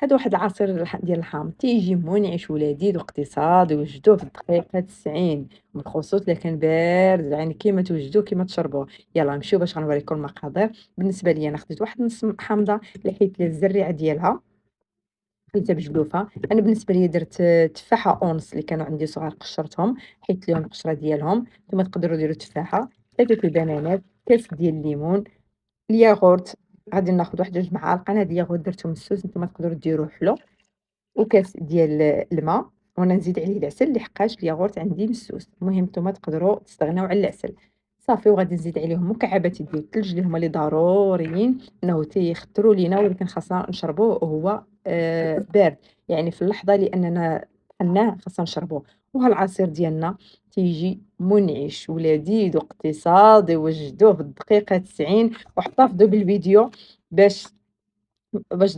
هذا واحد العصير ديال الحامض تيجي منعش ولذيذ واقتصادي وجدوه في الدقيقة 90 بالخصوص إلا كان بارد يعني كيما توجدوه كيما تشربوه. يلا نمشيو باش غنوريكم المقادير. بالنسبة ليا أنا خديت واحد نص حامضة اللي حيت ليها الزريعة ديالها خليتها بجلوفة. أنا بالنسبة ليا درت تفاحة أونس اللي كانوا عندي صغار قشرتهم حيت ليهم القشرة ديالهم، نتوما تقدروا ديروا تفاحة، 3 البنانات، كاس ديال الليمون، الياغورت غادي ناخذ واحد 2 معالق. أنا هاد الياغورت درته مسوس نتوما تقدروا ديروه حلو، وكاس ديال الماء، وأنا نزيد عليه العسل لحقاش الياغورت عندي مسوس. المهم نتوما تقدروا تستغناو على العسل. صافي وغادي نزيد عليهم مكعبات ديال الثلج اللي هما اللي ضروريين أنه تيخطروا لينا ولكن خاصنا نشربوه وهو بارد، يعني في اللحظة لأننا دخلناه خاصنا نشربوه. وها العصير ديالنا تيجي منعش ولذيذ واقتصادي وجدوه في الدقيقة 90 واحتفظوا بالفيديو باش ضروري